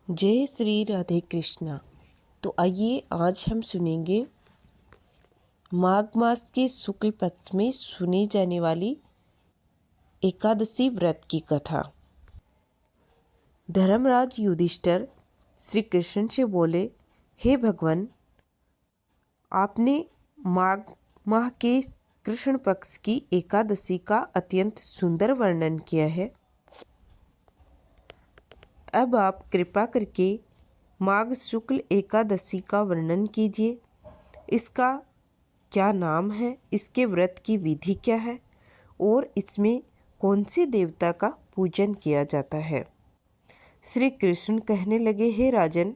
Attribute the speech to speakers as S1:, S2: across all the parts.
S1: जय श्री राधे कृष्णा। तो आइए आज हम सुनेंगे माघ मास के शुक्ल पक्ष में सुनी जाने वाली एकादशी व्रत की कथा। धर्मराज युधिष्ठिर श्री कृष्ण से बोले, हे भगवान, आपने माघ माह के कृष्ण पक्ष की एकादशी का अत्यंत सुंदर वर्णन किया है। अब आप कृपा करके माघ शुक्ल एकादशी का वर्णन कीजिए। इसका क्या नाम है, इसके व्रत की विधि क्या है और इसमें कौन से देवता का पूजन किया जाता है। श्री कृष्ण कहने लगे, हे राजन,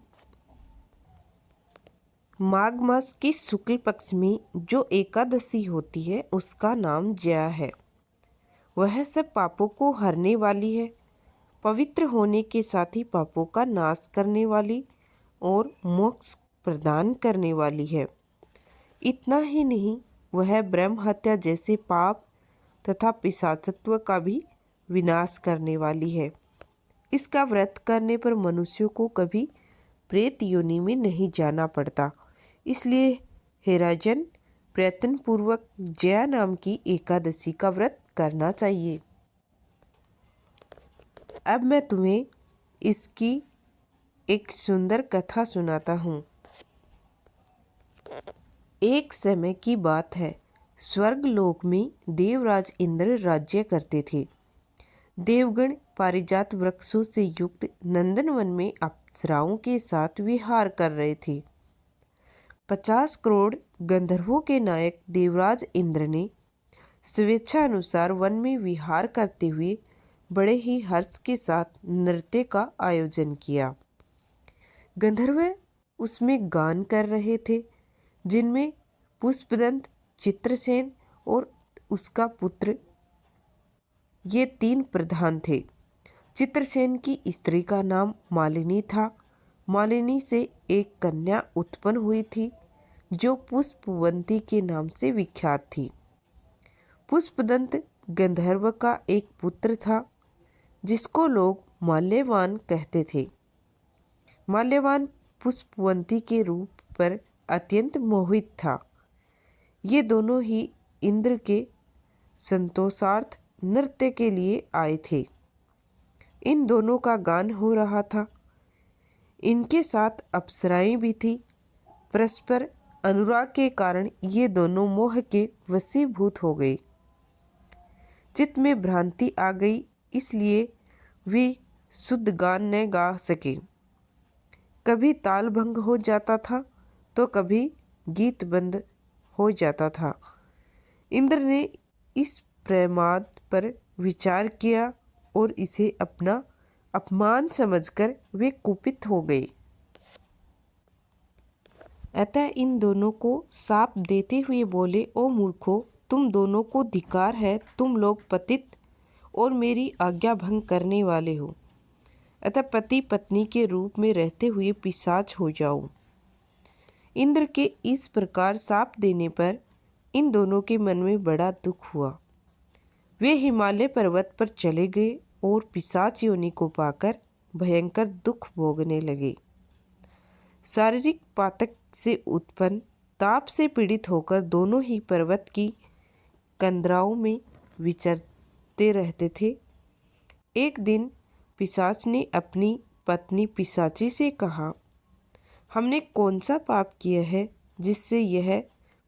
S1: माघ मास के शुक्ल पक्ष में जो एकादशी होती है उसका नाम जया है। वह सब पापों को हरने वाली है, पवित्र होने के साथ ही पापों का नाश करने वाली और मोक्ष प्रदान करने वाली है। इतना ही नहीं, वह ब्रह्म हत्या जैसे पाप तथा पिशाचत्व का भी विनाश करने वाली है। इसका व्रत करने पर मनुष्यों को कभी प्रेत योनि में नहीं जाना पड़ता। इसलिए हे राजन, प्रयत्न पूर्वक जया नाम की एकादशी का व्रत करना चाहिए। अब मैं तुम्हें इसकी एक सुंदर कथा सुनाता हूँ। एक समय की बात है, स्वर्गलोक में देवराज इंद्र राज्य करते थे। देवगण पारिजात वृक्षों से युक्त नंदनवन में अप्सराओं के साथ विहार कर रहे थे। 50 करोड़ गंधर्वों के नायक देवराज इंद्र ने स्वेच्छा अनुसार वन में विहार करते हुए बड़े ही हर्ष के साथ नृत्य का आयोजन किया। गंधर्व उसमें गान कर रहे थे, जिनमें पुष्पदंत, चित्रसेन और उसका पुत्र ये 3 प्रधान थे। चित्रसेन की स्त्री का नाम मालिनी था। मालिनी से एक कन्या उत्पन्न हुई थी जो पुष्पवंती के नाम से विख्यात थी। पुष्पदंत गंधर्व का एक पुत्र था जिसको लोग माल्यवान कहते थे। माल्यवान पुष्पवंती के रूप पर अत्यंत मोहित था। ये दोनों ही इंद्र के संतोषार्थ नृत्य के लिए आए थे। इन दोनों का गान हो रहा था। इनके साथ अप्सराएं भी थी। परस्पर अनुराग के कारण ये दोनों मोह के वशीभूत हो गए। चित्त में भ्रांति आ गई, इसलिए वे शुद्ध गान न गा सके। कभी ताल भंग हो जाता था तो कभी गीत बंद हो जाता था। इंद्र ने इस प्रमाद पर विचार किया और इसे अपना अपमान समझकर वे कुपित हो गए। अतः इन दोनों को शाप देते हुए बोले, ओ मूर्खों, तुम दोनों को धिक्कार है, तुम लोग पतित और मेरी आज्ञा भंग करने वाले हो। अतः पति पत्नी के रूप में रहते हुए पिशाच हो जाओ। इंद्र के इस प्रकार शाप देने पर इन दोनों के मन में बड़ा दुख हुआ। वे हिमालय पर्वत पर चले गए और पिशाच योनि को पाकर भयंकर दुख भोगने लगे। शारीरिक पातक से उत्पन्न ताप से पीड़ित होकर दोनों ही पर्वत की कंदराओं में विचरते रहते थे। एक दिन पिशाच ने अपनी पत्नी पिशाची से कहा, हमने कौन सा पाप किया है जिससे यह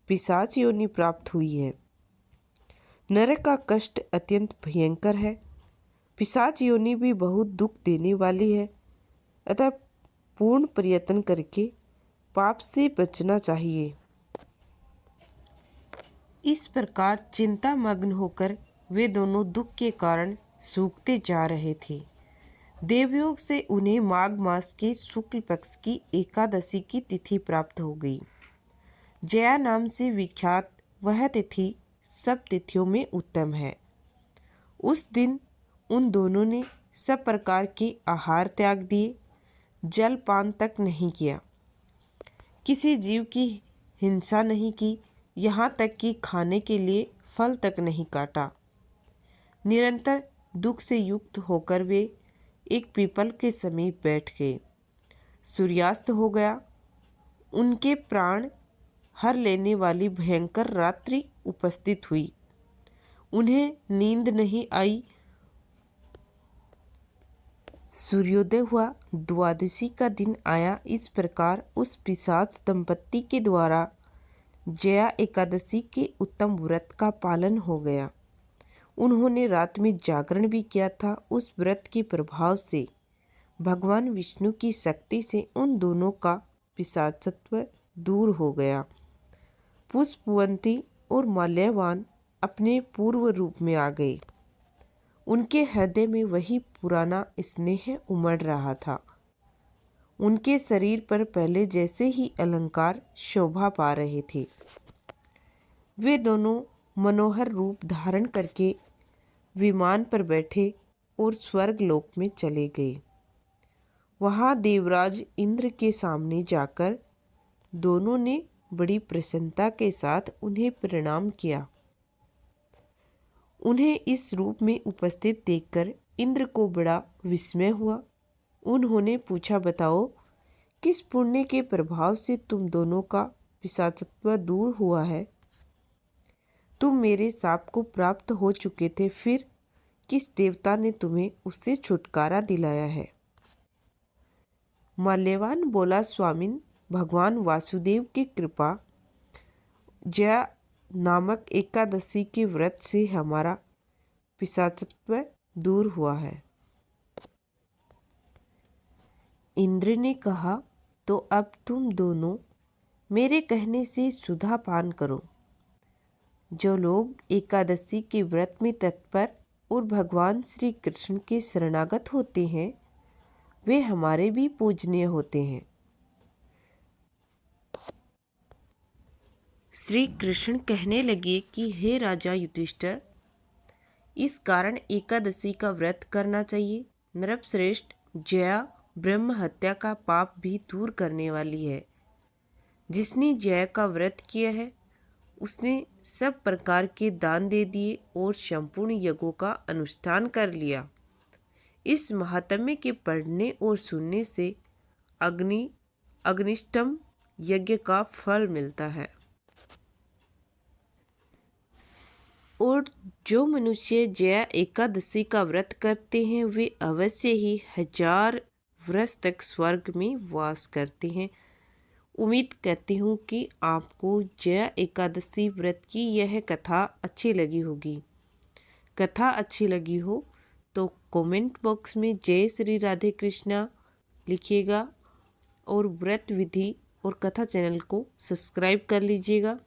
S1: पिशाच योनि प्राप्त हुई है। नरक का कष्ट अत्यंत भयंकर है। पिशाच योनि भी बहुत दुख देने वाली है। अतः पूर्ण प्रयत्न करके पाप से बचना चाहिए। इस प्रकार चिंतामग्न होकर वे दोनों दुख के कारण सूखते जा रहे थे। देवयोग से उन्हें माघ मास के शुक्ल पक्ष की एकादशी की तिथि प्राप्त हो गई। जया नाम से विख्यात वह तिथि सब तिथियों में उत्तम है। उस दिन उन दोनों ने सब प्रकार के आहार त्याग दिए, जलपान तक नहीं किया, किसी जीव की हिंसा नहीं की, यहाँ तक कि खाने के लिए फल तक नहीं काटा। निरंतर दुख से युक्त होकर वे एक पीपल के समीप बैठ गए। सूर्यास्त हो गया। उनके प्राण हर लेने वाली भयंकर रात्रि उपस्थित हुई। उन्हें नींद नहीं आई। सूर्योदय हुआ, द्वादशी का दिन आया। इस प्रकार उस पिशाच दंपत्ति के द्वारा जया एकादशी के उत्तम व्रत का पालन हो गया। उन्होंने रात में जागरण भी किया था। उस व्रत के प्रभाव से भगवान विष्णु की शक्ति से उन दोनों का पिशाचत्व दूर हो गया। पुष्पवंती और माल्यवान अपने पूर्व रूप में आ गए। उनके हृदय में वही पुराना स्नेह उमड़ रहा था। उनके शरीर पर पहले जैसे ही अलंकार शोभा पा रहे थे। वे दोनों मनोहर रूप धारण करके विमान पर बैठे और स्वर्ग लोक में चले गए। वहाँ देवराज इंद्र के सामने जाकर दोनों ने बड़ी प्रसन्नता के साथ उन्हें प्रणाम किया। उन्हें इस रूप में उपस्थित देखकर इंद्र को बड़ा विस्मय हुआ। उन्होंने पूछा, बताओ किस पुण्य के प्रभाव से तुम दोनों का पिशाचत्व दूर हुआ है? तुम मेरे शाप को प्राप्त हो चुके थे, फिर किस देवता ने तुम्हें उससे छुटकारा दिलाया है? माल्यवान बोला, स्वामिन, भगवान वासुदेव की कृपा जया नामक एकादशी के व्रत से हमारा पिशाचत्व दूर हुआ है। इंद्र ने कहा, तो अब तुम दोनों मेरे कहने से सुधा पान करो। जो लोग एकादशी के व्रत में तत्पर और भगवान श्री कृष्ण के शरणागत होते हैं, वे हमारे भी पूजनीय होते हैं। श्री कृष्ण कहने लगे कि हे राजा युधिष्ठिर, इस कारण एकादशी का व्रत करना चाहिए। नृपश्रेष्ठ, जया ब्रह्म हत्या का पाप भी दूर करने वाली है। जिसने जया का व्रत किया है उसने सब प्रकार के दान दे दिए और संपूर्ण यज्ञों का अनुष्ठान कर लिया। इस महात्म्य के पढ़ने और सुनने से अग्निष्टम यज्ञ का फल मिलता है। और जो मनुष्य जया एकादशी का व्रत करते हैं वे अवश्य ही 1000 वर्ष तक स्वर्ग में वास करते हैं। उम्मीद करती हूँ कि आपको जया एकादशी व्रत की यह कथा अच्छी लगी होगी। कथा अच्छी लगी हो तो कमेंट बॉक्स में जय श्री राधे कृष्णा लिखिएगा और व्रत विधि और कथा चैनल को सब्सक्राइब कर लीजिएगा।